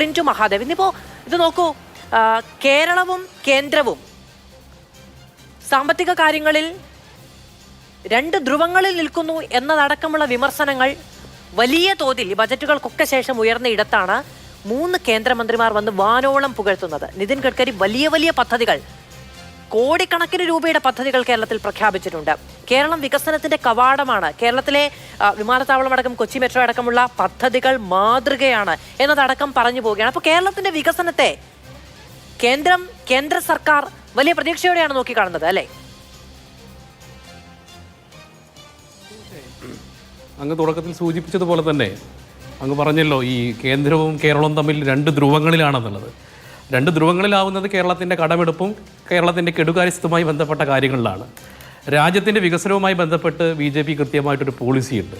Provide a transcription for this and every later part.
Print Mahadev. ഇന്നിപ്പോൾ ഇത് നോക്കൂ, കേരളവും കേന്ദ്രവും സാമ്പത്തിക കാര്യങ്ങളിൽ രണ്ട് ധ്രുവങ്ങളിൽ നിൽക്കുന്നു എന്നതടക്കമുള്ള വിമർശനങ്ങൾ വലിയ തോതിൽ ഈ ബജറ്റുകൾക്കൊക്കെ ശേഷം ഉയർന്ന ഇടത്താണ് 3 കേന്ദ്രമന്ത്രിമാർ വന്ന് വാനോളം പുകഴ്ത്തുന്നത്. നിതിൻ ഗഡ്കരി വലിയ വലിയ പദ്ധതികൾ, കോടിക്കണക്കിന് രൂപയുടെ പദ്ധതികൾ കേരളത്തിൽ പ്രഖ്യാപിച്ചിട്ടുണ്ട്. കേരളം വികസനത്തിന്റെ കവാടമാണ്. കേരളത്തിലെ വിമാനത്താവളം അടക്കം കൊച്ചി മെട്രോ അടക്കമുള്ള പദ്ധതികൾ മാതൃകയാണ് എന്നതടക്കം പറഞ്ഞു പോവുകയാണ്. അപ്പോൾ കേരളത്തിന്റെ വികസനത്തെ കേന്ദ്ര സർക്കാർ വലിയ പ്രതീക്ഷയോടെയാണ് നോക്കിക്കാണുന്നത്, അല്ലേ? അങ്ങ് തുടക്കത്തിൽ സൂചിപ്പിച്ചതുപോലെ തന്നെ അങ്ങ് പറഞ്ഞല്ലോ, ഈ കേന്ദ്രവും കേരളവും തമ്മിൽ 2 ധ്രുവങ്ങളിലാണെന്നുള്ളത്. 2 ധ്രുവങ്ങളിലാവുന്നത് കേരളത്തിൻ്റെ കടമെടുപ്പും കേരളത്തിൻ്റെ കെടുകാര്യസ്ഥവുമായി ബന്ധപ്പെട്ട കാര്യങ്ങളിലാണ്. രാജ്യത്തിൻ്റെ വികസനവുമായി ബന്ധപ്പെട്ട് BJP കൃത്യമായിട്ടൊരു പോളിസിയുണ്ട്.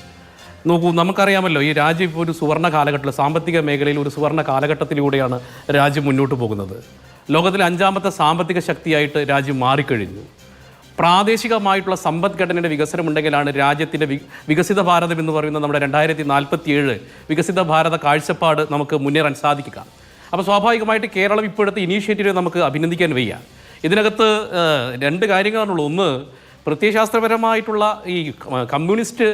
നോക്കൂ, നമുക്കറിയാമല്ലോ, ഈ രാജ്യം ഇപ്പോൾ ഒരു സുവർണ്ണ കാലഘട്ടത്തിൽ, സാമ്പത്തിക മേഖലയിൽ ഒരു സുവർണ്ണ കാലഘട്ടത്തിലൂടെയാണ് രാജ്യം മുന്നോട്ട് പോകുന്നത്. ലോകത്തിലെ 5ാമത്തെ സാമ്പത്തിക ശക്തിയായിട്ട് രാജ്യം മാറിക്കഴിഞ്ഞു. പ്രാദേശികമായിട്ടുള്ള സമ്പദ്ഘടനയുടെ വികസനം ഉണ്ടെങ്കിലാണ് രാജ്യത്തിൻ്റെ വികസിത ഭാരതം എന്ന് പറയുന്ന നമ്മുടെ 2047 വികസിത ഭാരത കാഴ്ചപ്പാട് നമുക്ക് മുന്നേറാൻ സാധിക്കുക. അപ്പോൾ സ്വാഭാവികമായിട്ട് കേരളം ഇപ്പോഴത്തെ ഇനീഷ്യേറ്റീവ് നമുക്ക് അഭിനന്ദിക്കാൻ വയ്യ. ഇതിനകത്ത് 2 കാര്യങ്ങളാണുള്ളൂ. ഒന്ന്, പ്രത്യയശാസ്ത്രപരമായിട്ടുള്ള ഈ കമ്മ്യൂണിസ്റ്റ്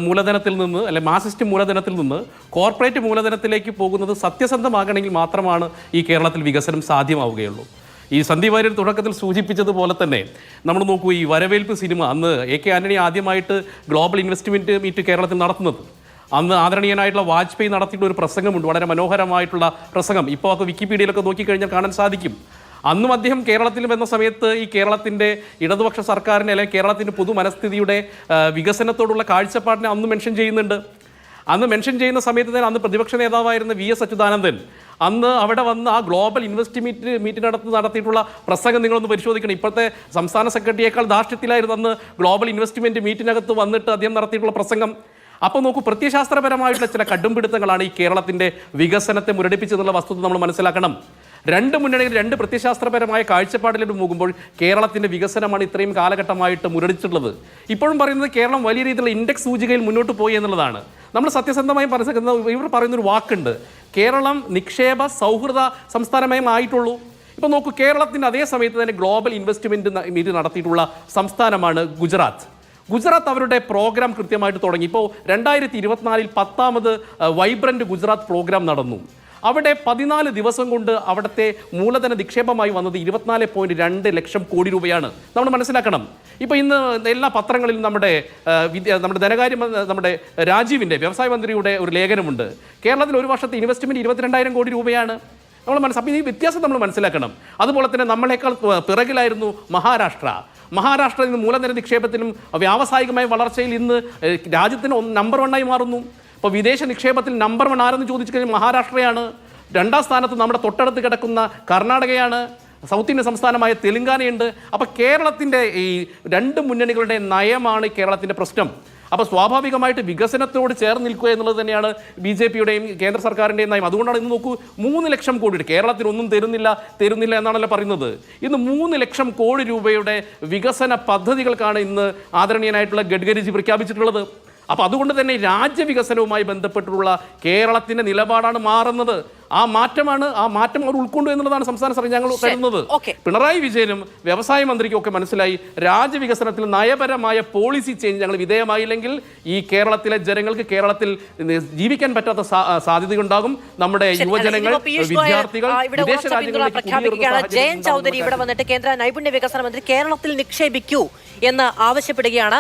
മൂലധനത്തിൽ നിന്ന്, അല്ലെ മാർക്സിസ്റ്റ് മൂലധനത്തിൽ നിന്ന് കോർപ്പറേറ്റ് മൂലധനത്തിലേക്ക് പോകുന്നത് സത്യസന്ധമാകണമെങ്കിൽ മാത്രമാണ് ഈ കേരളത്തിൽ വികസനം സാധ്യമാവുകയുള്ളൂ. ഈ സന്ദീപ് വാര്യർ തുടക്കത്തിൽ സൂചിപ്പിച്ചതുപോലെ തന്നെ നമ്മൾ നോക്കൂ, ഈ വരവേൽപ്പ് സിനിമ അന്ന് AK ആന്റണി ആദ്യമായിട്ട് ഗ്ലോബൽ ഇൻവെസ്റ്റ്മെൻറ്റ് മീറ്റ് കേരളത്തിൽ നടത്തുന്നത്, അന്ന് ആദരണീയനായിട്ടുള്ള വാജ്പേയി നടത്തിയിട്ടുള്ള ഒരു പ്രസംഗമുണ്ട്, വളരെ മനോഹരമായിട്ടുള്ള പ്രസംഗം. ഇപ്പോൾ ഒക്കെ വിക്കിപീഡിയയിലൊക്കെ നോക്കിക്കഴിഞ്ഞാൽ കാണാൻ സാധിക്കും. അന്നും അദ്ദേഹം കേരളത്തിൽ വന്ന സമയത്ത് ഈ കേരളത്തിൻ്റെ ഇടതുപക്ഷ സർക്കാരിനെ, അല്ലെങ്കിൽ കേരളത്തിൻ്റെ പൊതു മനസ്ഥിതിയുടെ വികസനത്തോടുള്ള കാഴ്ചപ്പാടിനെ അന്ന് മെൻഷൻ ചെയ്യുന്നുണ്ട്. അന്ന് മെൻഷൻ ചെയ്യുന്ന സമയത്ത് തന്നെ അന്ന് പ്രതിപക്ഷ നേതാവായിരുന്ന VS അച്യുതാനന്ദൻ അന്ന് അവിടെ വന്ന് ആ ഗ്ലോബൽ മീറ്റിനകത്ത് നടത്തിയിട്ടുള്ള പ്രസംഗം നിങ്ങളൊന്ന് പരിശോധിക്കണം. ഇപ്പോഴത്തെ സംസ്ഥാന സെക്രട്ടറിയേക്കാൾ ധാർഷ്ട്യത്തിലായിരുന്നു അന്ന് ഗ്ലോബൽ ഇൻവെസ്റ്റ്മെൻറ്റ് മീറ്റിനകത്ത് വന്നിട്ട് അദ്ദേഹം നടത്തിയിട്ടുള്ള പ്രസംഗം. അപ്പോൾ നോക്കൂ, പ്രത്യയശാസ്ത്രപരമായിട്ടുള്ള ചില കടുംപിടുത്തങ്ങളാണ് ഈ കേരളത്തിൻ്റെ വികസനത്തെ മുരടിപ്പിച്ചെന്നുള്ള വസ്തുത നമ്മൾ മനസ്സിലാക്കണം. 2 മുന്നണികൾ 2 പ്രത്യയശാസ്ത്രപരമായ കാഴ്ചപ്പാടിലേക്ക് പോകുമ്പോൾ കേരളത്തിൻ്റെ വികസനമാണ് ഇത്രയും കാലഘട്ടമായിട്ട് മുരടിച്ചിട്ടുള്ളത്. ഇപ്പോഴും പറയുന്നത് കേരളം വലിയ രീതിയിലുള്ള ഇൻഡെക്സ് സൂചികയിൽ മുന്നോട്ട് പോയി എന്നുള്ളതാണ്. നമ്മൾ സത്യസന്ധമായി ഇവർ പറയുന്നൊരു വാക്കുണ്ട്, കേരളം നിക്ഷേപ സൗഹൃദ സംസ്ഥാനമായി ആയിട്ടുള്ളൂ. ഇപ്പോൾ നോക്കൂ, കേരളത്തിൻ്റെ അതേ സമയത്ത് തന്നെ ഗ്ലോബൽ ഇൻവെസ്റ്റ്മെൻറ്റ് മീറ്റ് നടത്തിയിട്ടുള്ള സംസ്ഥാനമാണ് ഗുജറാത്ത് അവരുടെ പ്രോഗ്രാം കൃത്യമായിട്ട് തുടങ്ങി. ഇപ്പോൾ 2024 10ാമത് വൈബ്രൻറ്റ് ഗുജറാത്ത് പ്രോഗ്രാം നടന്നു. അവിടെ 14 ദിവസം കൊണ്ട് അവിടുത്തെ മൂലധന നിക്ഷേപമായി വന്നത് 24.2 ലക്ഷം കോടി രൂപയാണ്. നമ്മൾ മനസ്സിലാക്കണം. ഇപ്പോൾ ഇന്ന് എല്ലാ പത്രങ്ങളിലും നമ്മുടെ രാജീവിൻ്റെ, വ്യവസായ മന്ത്രിയുടെ ഒരു ലേഖനമുണ്ട്. കേരളത്തിൽ ഒരു വർഷത്തെ ഇൻവെസ്റ്റ്മെൻറ്റ് 22,000 കോടി രൂപയാണ്. അപ്പോൾ ഈ വ്യത്യാസം നമ്മൾ മനസ്സിലാക്കണം. അതുപോലെ തന്നെ നമ്മളെക്കാൾ പിറകിലായിരുന്നു മഹാരാഷ്ട്ര ഇന്ന് മൂലധന നിക്ഷേപത്തിലും വ്യാവസായികമായ വളർച്ചയിൽ ഇന്ന് രാജ്യത്തിന് നമ്പർ 1 ആയി മാറുന്നു. ഇപ്പോൾ വിദേശ നിക്ഷേപത്തിൽ നമ്പർ 1 ആരെന്ന് ചോദിച്ചു കഴിഞ്ഞാൽ മഹാരാഷ്ട്രയാണ്. 2ാം സ്ഥാനത്ത് നമ്മുടെ തൊട്ടടുത്ത് കിടക്കുന്ന കർണാടകയാണ്. സൗത്ത് ഇന്ത്യൻ സംസ്ഥാനമായ തെലുങ്കാനയുണ്ട്. അപ്പോൾ കേരളത്തിൻ്റെ ഈ 2 മുന്നണികളുടെ നയമാണ് കേരളത്തിൻ്റെ പ്രശ്നം. അപ്പോൾ സ്വാഭാവികമായിട്ട് വികസനത്തോട് ചേർന്ന് നിൽക്കുക എന്നുള്ളത് തന്നെയാണ് BJPയുടെയും കേന്ദ്ര സർക്കാരിൻ്റെയും നയം. അതുകൊണ്ടാണ് ഇന്ന് നോക്കൂ, 3 ലക്ഷം കോടി, കേരളത്തിനൊന്നും തരുന്നില്ല എന്നാണല്ലോ പറയുന്നത്. ഇന്ന് 3 ലക്ഷം കോടി രൂപയുടെ വികസന പദ്ധതികൾക്കാണ് ഇന്ന് ആദരണീയനായിട്ടുള്ള ഗഡ്കരിജി പ്രഖ്യാപിച്ചിട്ടുള്ളത്. അപ്പോൾ അതുകൊണ്ട് തന്നെ രാജ്യവികസനവുമായി ബന്ധപ്പെട്ടുള്ള കേരളത്തിൻ്റെ നിലപാടാണ് മാറുന്നത്. ആ മാറ്റം അവർ ഉൾക്കൊണ്ടു എന്നുള്ളതാണ് സംസ്ഥാന സർക്കാർ ഞങ്ങൾ കരുതുന്നത്. പിണറായി വിജയനും വ്യവസായ മന്ത്രിക്കും ഒക്കെ മനസ്സിലായി, രാജ്യവികസനത്തിൽ നയപരമായ പോളിസി ചേഞ്ച് ഞങ്ങൾ വിധേയമായില്ലെങ്കിൽ ഈ കേരളത്തിലെ ജനങ്ങൾക്ക് കേരളത്തിൽ ജീവിക്കാൻ പറ്റാത്ത സാധ്യതയുണ്ടാകും. നമ്മുടെ യുവജനങ്ങൾ, വിദ്യാർത്ഥികൾ വിദേശ രാജ്യങ്ങളിലേക്ക്. ജയൻ ചൗധരി ഇവിടെ വന്നിട്ട് കേന്ദ്ര നൈപുണ്യ വികസന മന്ത്രി കേരളത്തിൽ നിക്ഷേപിക്കൂ എന്ന് ആവശ്യപ്പെടുകയാണ്.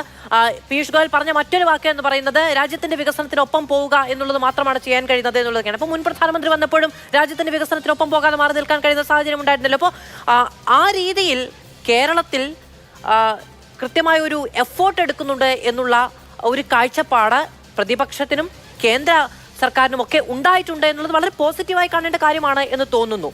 പീയൂഷ് ഗോയൽ പറഞ്ഞ മറ്റൊരു വാക്ക് എന്ന് പറയുന്നത് രാജ്യത്തിന്റെ വികസനത്തിനൊപ്പം പോവുക എന്നുള്ളത് മാത്രമാണ് ചെയ്യാൻ കഴിയുന്നത് എന്നുള്ളതൊക്കെയാണ്. അപ്പോൾ മുൻ പ്രധാനമന്ത്രി വന്നപ്പോഴും രാജ്യത്തിന്റെ വികസനത്തിനൊപ്പം പോകാതെ മാറി നിൽക്കാൻ കഴിയുന്ന സാഹചര്യം ഉണ്ടായിരുന്നല്ലോ. അപ്പോൾ ആ രീതിയിൽ കേരളത്തിൽ കൃത്യമായ ഒരു എഫോർട്ട് എടുക്കുന്നുണ്ട് എന്നുള്ള ഒരു കാഴ്ചപ്പാട് പ്രതിപക്ഷത്തിനും കേന്ദ്ര സർക്കാരിനും ഒക്കെ ഉണ്ടായിട്ടുണ്ട് എന്നുള്ളത് വളരെ പോസിറ്റീവായി കാണേണ്ട കാര്യമാണ് എന്ന് തോന്നുന്നു.